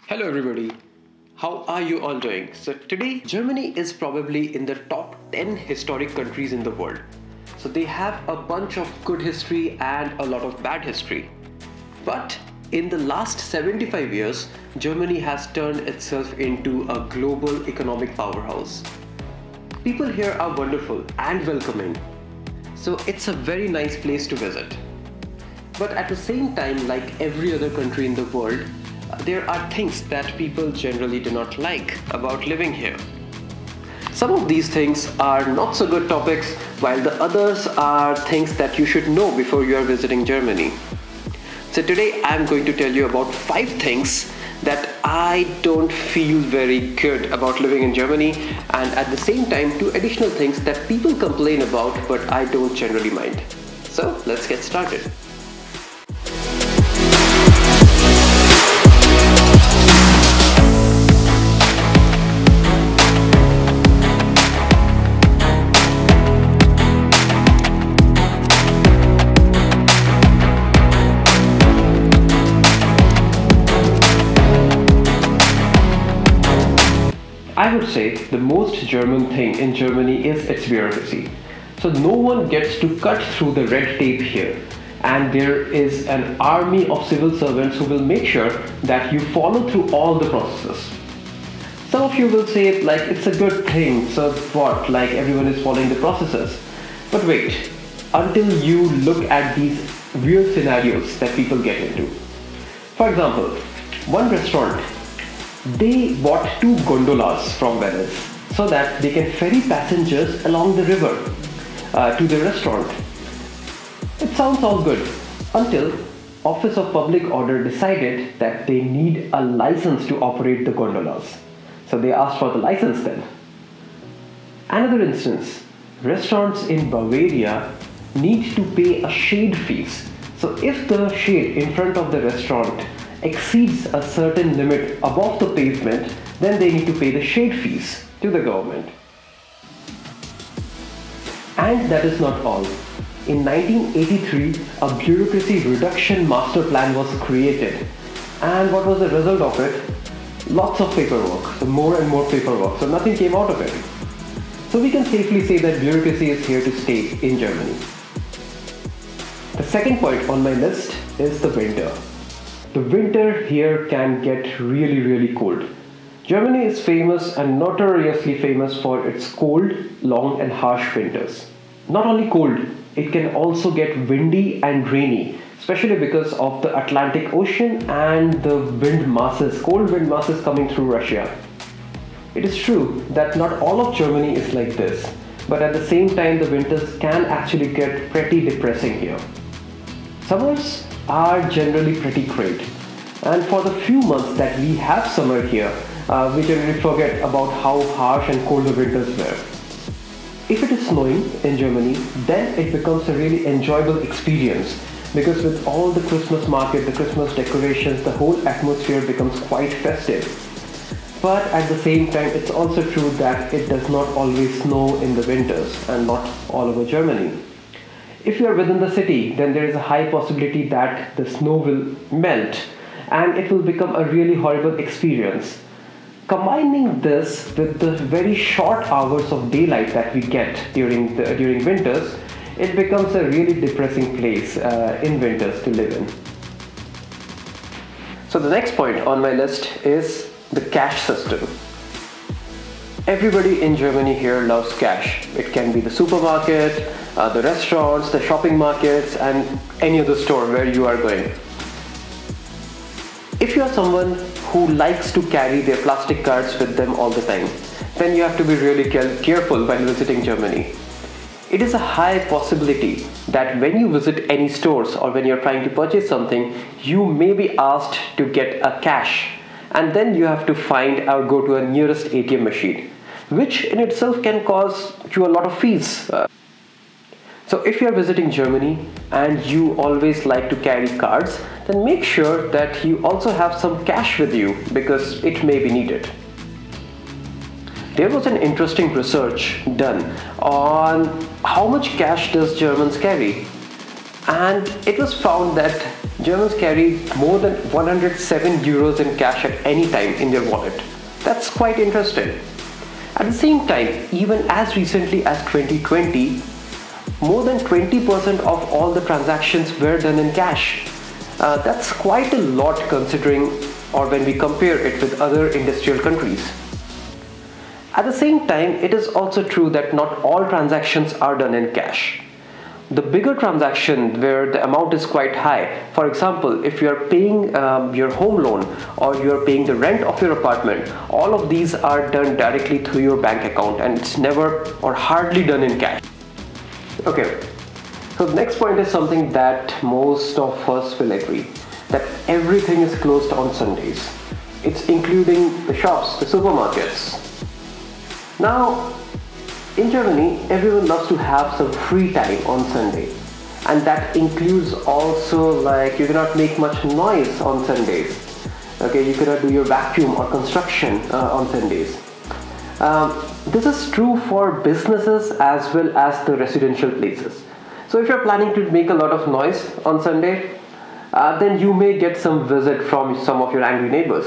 Hello everybody, how are you all doing? So today Germany is probably in the top 10 historic countries in the world. So they have a bunch of good history and a lot of bad history. But in the last 75 years, Germany has turned itself into a global economic powerhouse. People here are wonderful and welcoming. So it's a very nice place to visit. But at the same time, like every other country in the world, there are things that people generally do not like about living here. Some of these things are not so good topics, while the others are things that you should know before you are visiting Germany. So today I'm going to tell you about 5 things that I don't feel very good about living in Germany, and at the same time 2 additional things that people complain about but I don't generally mind. So let's get started. I would say the most German thing in Germany is its bureaucracy. So no one gets to cut through the red tape here, and there is an army of civil servants who will make sure that you follow through all the processes. Some of you will say like it's a good thing, so what, like everyone is following the processes. But wait, until you look at these weird scenarios that people get into. For example, one restaurant, they bought 2 gondolas from Venice so that they can ferry passengers along the river to the restaurant. It sounds all good until Office of Public Order decided that they need a license to operate the gondolas. So they asked for the license then. Another instance, restaurants in Bavaria need to pay a shade fees. So if the shade in front of the restaurant exceeds a certain limit above the pavement, then they need to pay the shade fees to the government. And that is not all. In 1983, a bureaucracy reduction master plan was created. And what was the result of it? Lots of paperwork, so more and more paperwork, so nothing came out of it. So we can safely say that bureaucracy is here to stay in Germany. The second point on my list is the winter. The winter here can get really cold. Germany is famous and notoriously famous for its cold, long and harsh winters. Not only cold, it can also get windy and rainy, especially because of the Atlantic Ocean and the wind masses, cold wind masses coming through Russia. It is true that not all of Germany is like this, but at the same time the winters can actually get pretty depressing here. Summers are generally pretty great, and for the few months that we have summer here, we generally forget about how harsh and cold the winters were. If it is snowing in Germany, then it becomes a really enjoyable experience, because with all the Christmas market, the Christmas decorations, the whole atmosphere becomes quite festive. But at the same time, it's also true that it does not always snow in the winters, and not all over Germany. If you are within the city, then there is a high possibility that the snow will melt and it will become a really horrible experience. Combining this with the very short hours of daylight that we get during winters, it becomes a really depressing place in winters to live in. So the next point on my list is the cash system. Everybody in Germany here loves cash. It can be the supermarket, the restaurants, the shopping markets, and any other store where you are going. If you are someone who likes to carry their plastic cards with them all the time, then you have to be really careful while visiting Germany. It is a high possibility that when you visit any stores or when you are trying to purchase something, you may be asked to get a cash, and then you have to find or go to a nearest ATM machine, which in itself can cause you a lot of fees. So if you are visiting Germany and you always like to carry cards, then make sure that you also have some cash with you, because it may be needed. There was an interesting research done on how much cash does Germans carry, and it was found that Germans carry more than 107 euros in cash at any time in their wallet. That's quite interesting. At the same time, even as recently as 2020, more than 20% of all the transactions were done in cash. That's quite a lot considering, or when we compare it with other industrial countries. At the same time, it is also true that not all transactions are done in cash. The bigger transaction where the amount is quite high, for example, if you are paying your home loan or you are paying the rent of your apartment, all of these are done directly through your bank account and it's never or hardly done in cash. Okay, so the next point is something that most of us will agree, that everything is closed on Sundays. It's including the shops, the supermarkets. Now, in Germany, everyone loves to have some free time on Sunday, and that includes also like you cannot make much noise on Sundays. Okay, you cannot do your vacuum or construction on Sundays. This is true for businesses as well as the residential places. So if you're planning to make a lot of noise on Sunday, then you may get some visit from some of your angry neighbors.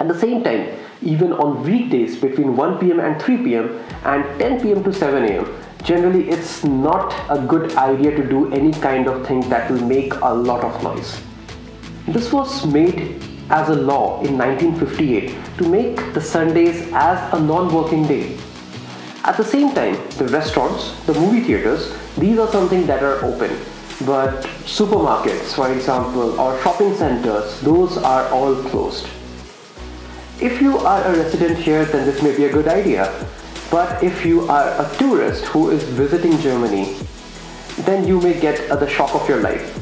At the same time, even on weekdays between 1 p.m. and 3 p.m. and 10 p.m. to 7 a.m., generally it's not a good idea to do any kind of thing that will make a lot of noise. This was made as a law in 1958 to make the Sundays as a non-working day. At the same time, the restaurants, the movie theaters, these are something that are open. But supermarkets, for example, or shopping centers, those are all closed. If you are a resident here, then this may be a good idea. But if you are a tourist who is visiting Germany, then you may get the shock of your life.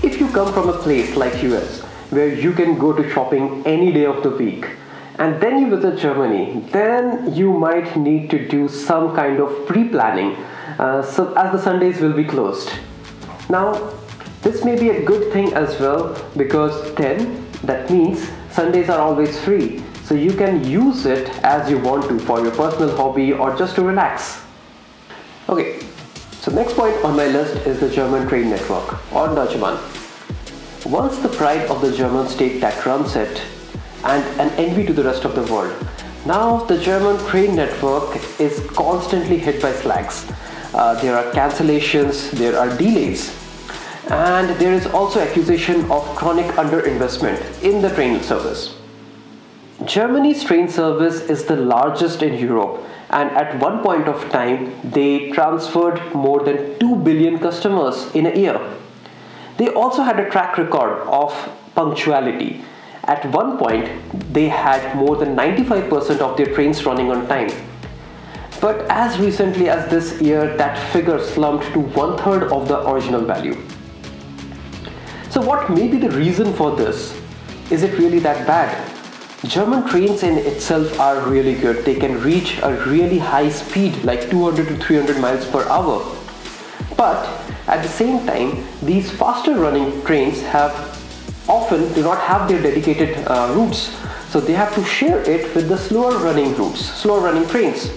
If you come from a place like US, where you can go to shopping any day of the week, and then you visit Germany, then you might need to do some kind of pre-planning, so as the Sundays will be closed. Now, this may be a good thing as well, because then that means Sundays are always free, so you can use it as you want to for your personal hobby or just to relax. Okay, so next point on my list is the German train network, or Deutsche Bahn. Once the pride of the German state that runs it and an envy to the rest of the world, now the German train network is constantly hit by slacks. There are cancellations, there are delays, and there is also accusation of chronic underinvestment in the train service. Germany's train service is the largest in Europe, and at one point of time they transferred more than 2 billion customers in a year. They also had a track record of punctuality. At one point they had more than 95% of their trains running on time. But as recently as this year, that figure slumped to 1/3 of the original value. So what may be the reason for this? Is it really that bad? German trains in itself are really good. They can reach a really high speed like 200 to 300 miles per hour. But at the same time, these faster running trains often do not have their dedicated routes. So they have to share it with the slower running routes, slower running trains.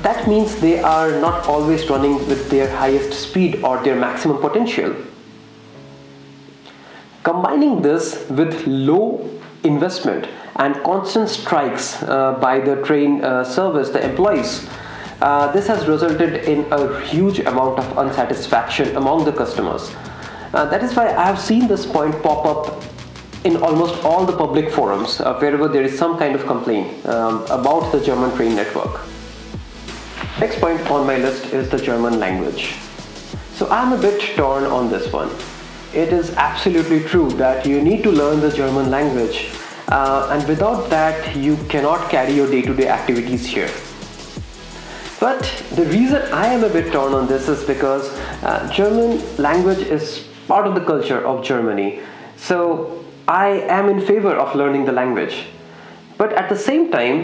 That means they are not always running with their highest speed or their maximum potential. Combining this with low investment and constant strikes by the train service, the employees, this has resulted in a huge amount of unsatisfaction among the customers. That is why I have seen this point pop up in almost all the public forums wherever there is some kind of complaint about the German train network. Next point on my list is the German language. So I'm a bit torn on this one. It is absolutely true that you need to learn the German language, and without that you cannot carry your day-to-day activities here. But the reason I am a bit torn on this is because German language is part of the culture of Germany. So I am in favor of learning the language. But at the same time,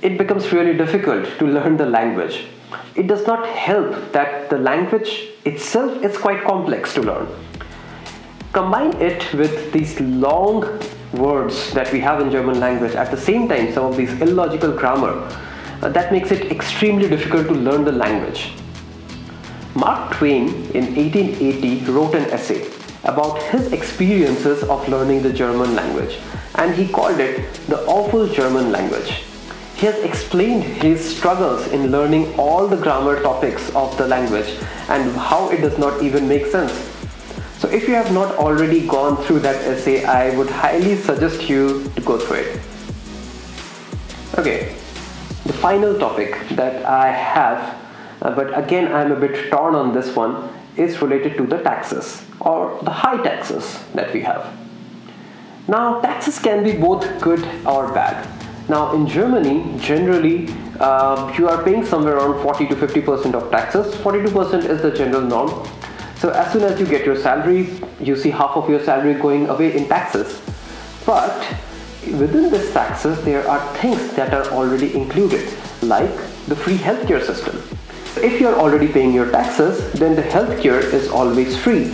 it becomes really difficult to learn the language. It does not help that the language itself is quite complex to learn. Combine it with these long words that we have in German language, at the same time some of these illogical grammar, that makes it extremely difficult to learn the language. Mark Twain in 1880 wrote an essay about his experiences of learning the German language, and he called it the awful German language. He has explained his struggles in learning all the grammar topics of the language and how it does not even make sense. So if you have not already gone through that essay, I would highly suggest you to go through it. Okay, the final topic that I have, but again I'm a bit torn on this one, is related to the taxes or the high taxes that we have. Now, taxes can be both good or bad. Now, in Germany, generally, you are paying somewhere around 40 to 50% of taxes. 42% is the general norm. So as soon as you get your salary, you see half of your salary going away in taxes. But within these taxes, there are things that are already included, like the free healthcare system. If you are already paying your taxes, then the healthcare is always free.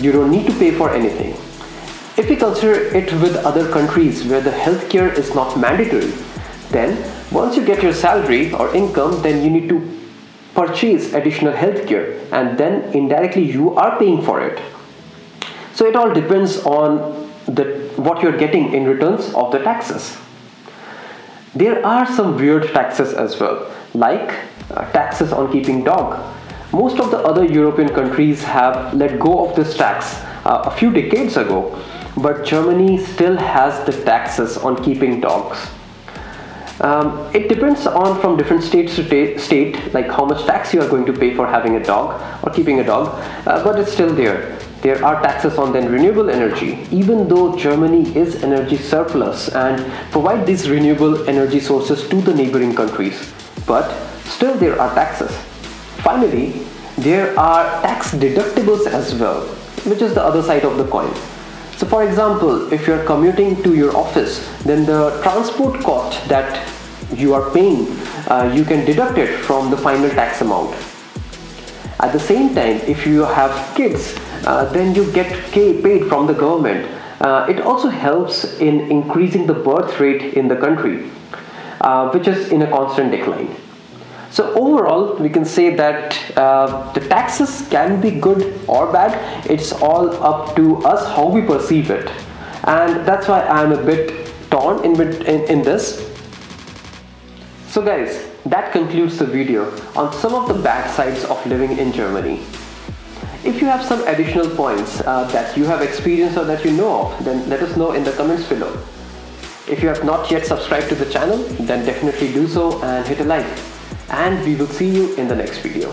You don't need to pay for anything. If we consider it with other countries where the healthcare is not mandatory, then once you get your salary or income, then you need to purchase additional healthcare, and then indirectly you are paying for it. So it all depends on what you're getting in returns of the taxes. There are some weird taxes as well, like taxes on keeping dog. Most of the other European countries have let go of this tax a few decades ago, but Germany still has the taxes on keeping dogs. It depends on from different state to state, like how much tax you are going to pay for having a dog or keeping a dog, but it's still there. There are taxes on then renewable energy, even though Germany is energy surplus and provide these renewable energy sources to the neighboring countries, but still there are taxes. Finally, there are tax deductibles as well, which is the other side of the coin. So for example, if you are commuting to your office, then the transport cost that you are paying, you can deduct it from the final tax amount. At the same time, if you have kids, then you get paid from the government. It also helps in increasing the birth rate in the country, which is in a constant decline. So overall, we can say that the taxes can be good or bad. It's all up to us how we perceive it, and that's why I'm a bit torn in this. So guys, that concludes the video on some of the bad sides of living in Germany. If you have some additional points that you have experienced or that you know of, then let us know in the comments below. If you have not yet subscribed to the channel, then definitely do so and hit a like. And we will see you in the next video.